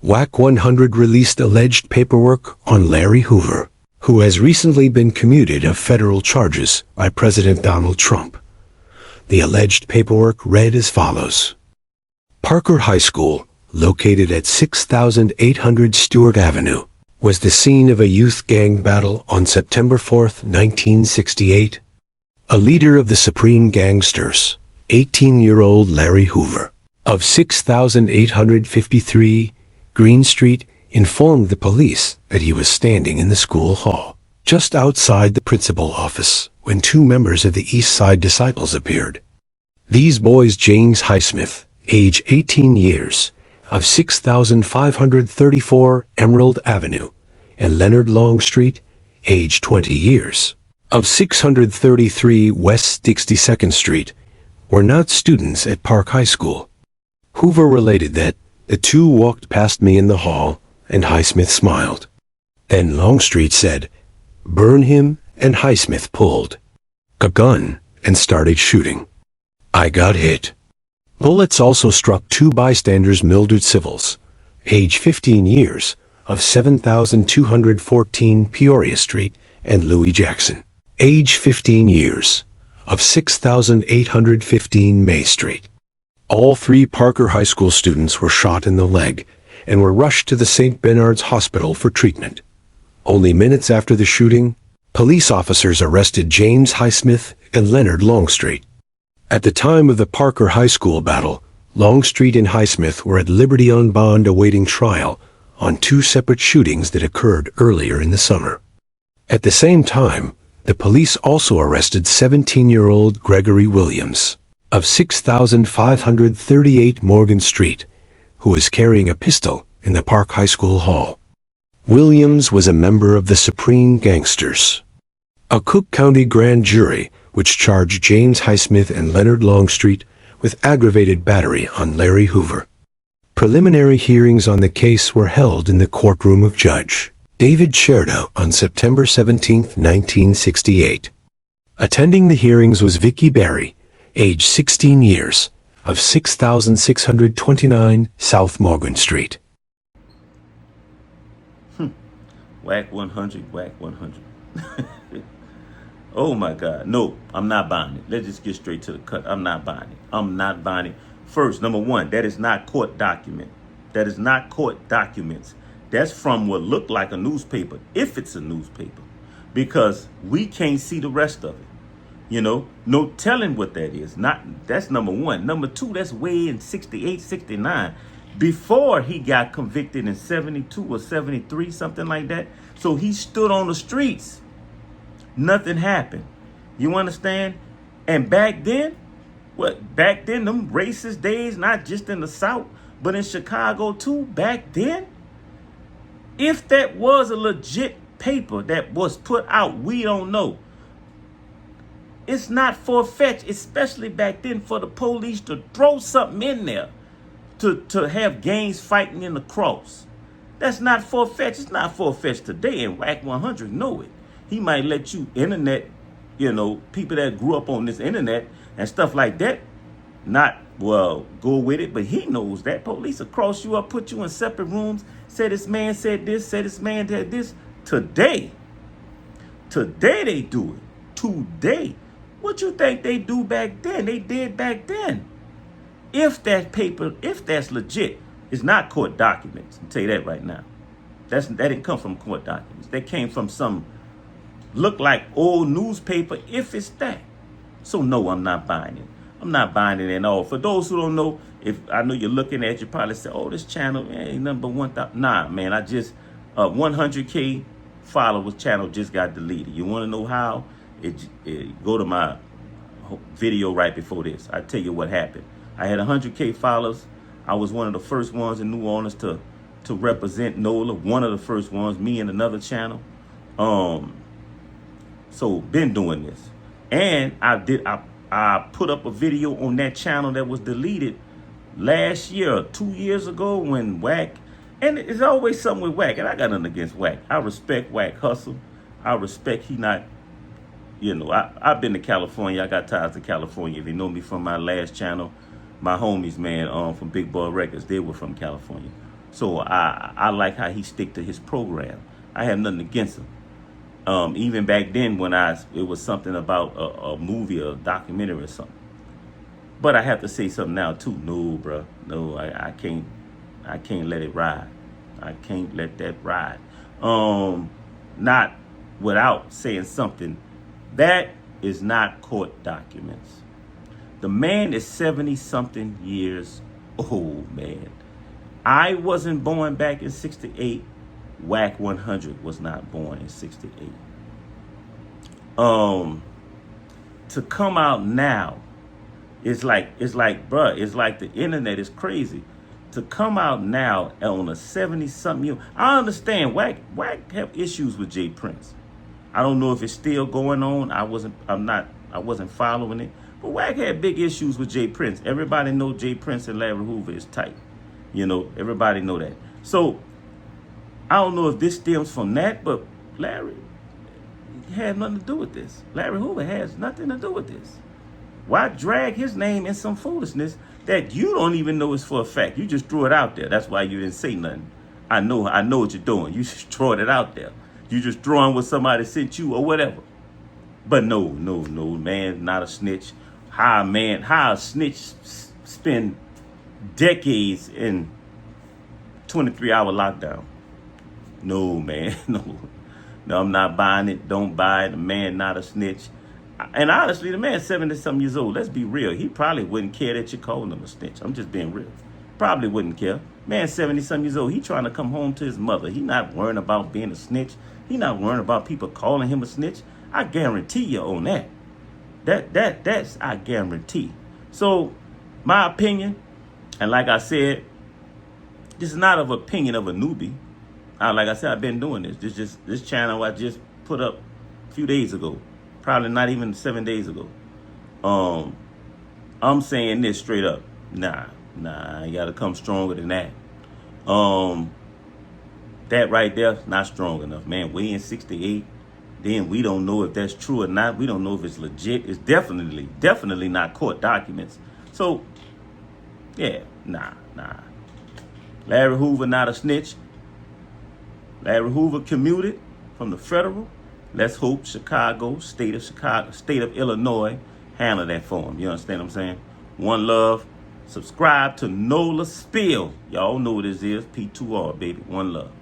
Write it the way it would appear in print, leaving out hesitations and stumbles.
WAC 100 released alleged paperwork on Larry Hoover, who has recently been commuted of federal charges by President Donald Trump. The alleged paperwork read as follows. Parker High School, located at 6800 Stewart Avenue, was the scene of a youth gang battle on September 4, 1968. A leader of the Supreme Gangsters, 18-year-old Larry Hoover, of 6853 Green Street, informed the police that he was standing in the school hall, just outside the principal office, when two members of the East Side Disciples appeared. These boys, James Highsmith, age 18 years, of 6534 Emerald Avenue, and Leonard Longstreet, age 20 years, of 633 West 62nd Street, were not students at Park High School. Hoover related that the two walked past me in the hall, and Highsmith smiled. Then Longstreet said, "Burn him," and Highsmith pulled a gun and started shooting. I got hit. Bullets also struck two bystanders, Mildred Civils, age 15 years, of 7214 Peoria Street, and Louis Jackson, age 15 years, of 6815 May Street. All three Parker High School students were shot in the leg and were rushed to the St. Bernard's Hospital for treatment. Only minutes after the shooting, police officers arrested James Highsmith and Leonard Longstreet. At the time of the Parker High School battle, Longstreet and Highsmith were at liberty on bond awaiting trial on two separate shootings that occurred earlier in the summer. At the same time, the police also arrested 17-year-old Gregory Williams, of 6538 Morgan Street, who was carrying a pistol in the Park High School hall. Williams was a member of the Supreme Gangsters. A Cook County grand jury which charged James Highsmith and Leonard Longstreet with aggravated battery on Larry Hoover. Preliminary hearings on the case were held in the courtroom of Judge David Sherda on September 17, 1968. Attending the hearings was Vicky Berry, age 16 years, of 6629 South Morgan Street. Whack 100, whack 100. Oh my God. No, I'm not buying it. Let's just get straight to the cut. I'm not buying it. I'm not buying it. First, number one, that is not court document. That is not court documents. That's from what looked like a newspaper, if it's a newspaper, because we can't see the rest of it. You know, no telling what that is. That's number one. Number two, that's way in 68, 69, before he got convicted in 72 or 73, something like that. So he stood on the streets. Nothing happened. You understand? And back then, them racist days, not just in the South, but in Chicago too, back then, if that was a legit paper that was put out, we don't know. It's not far-fetched, especially back then, for the police to throw something in there to have gangs fighting in the cross. That's not far-fetched. It's not far-fetched today, and WAC 100 know it. He might let you internet, people that grew up on this internet and stuff like that, not, well, go with it, but he knows that. Police will cross you up, put you in separate rooms, say this man said this, say this man did this. Today they do it. Today. What you think they do back then? They did back then. If that's legit, it's not court documents. I'll tell you that right now. That didn't come from court documents. That came from some look like old newspaper, if it's that. So no, I'm not buying it. I'm not buying it at all. For those who don't know, if I know you're looking at, you probably say, oh, this channel ain't number 1,000. Nah, man, I just 100K followers channel just got deleted. You want to know how? Go to my video right before this. I tell you what happened. I had 100K followers. I was one of the first ones in New Orleans to represent NOLA, one of the first ones, me and another channel. So been doing this. And I put up a video on that channel that was deleted last year, 2 years ago, when WAC, and it's always something with WAC, and I got nothing against WAC. I respect WAC hustle. I respect he not, I've been to California. I got ties to California. If you know me from my last channel, my homies, man, from Big Boy Records, they were from California. So I like how he stick to his program. I have nothing against him. Even back then when it was something about a movie or a documentary or something. But I have to say something now too. No, bro. No, I can't let it ride. I can't let that ride. Not without saying something. That is not court documents. The man is 70 something years old, man. I wasn't born back in 68. Whack 100 was not born in 68. To come out now, it's like, bruh, it's like the internet is crazy. To come out now on a 70 something year, I understand Whack have issues with Jay Prince. I don't know if it's still going on. I wasn't following it. But Whack had big issues with Jay Prince. Everybody know Jay Prince and Larry Hoover is tight. Everybody know that. So I don't know if this stems from that, but Larry had nothing to do with this. Larry Hoover has nothing to do with this. Why drag his name in some foolishness that you don't even know is for a fact? You just threw it out there. That's why you didn't say nothing. I know what you're doing. You just throwing it out there. You just throwing what somebody sent you or whatever. But no, man, not a snitch. How a snitch spend decades in 23-hour lockdown? No, man, no, I'm not buying it. Don't buy it. The man not a snitch. And honestly, the man's 70-something years old. Let's be real. He probably wouldn't care that you're calling him a snitch. I'm just being real. Probably wouldn't care. Man, 70-something years old. He trying to come home to his mother. He not worrying about being a snitch. He not worrying about people calling him a snitch. I guarantee you on that. That's I guarantee. So, my opinion, and like I said, this is not of opinion of a newbie. Like I said, I've been doing this. This channel I just put up a few days ago. Probably not even 7 days ago. I'm saying this straight up. Nah, you gotta come stronger than that. That right there, not strong enough, man. We in 68. Then we don't know if that's true or not. We don't know if it's legit. It's definitely not court documents. So, yeah, nah. Larry Hoover not a snitch. Larry Hoover commuted from the federal. Let's hope state of Illinois, handle that for him. You understand what I'm saying? One love. Subscribe to Nola Spill. Y'all know what this is. P2R, baby. One love.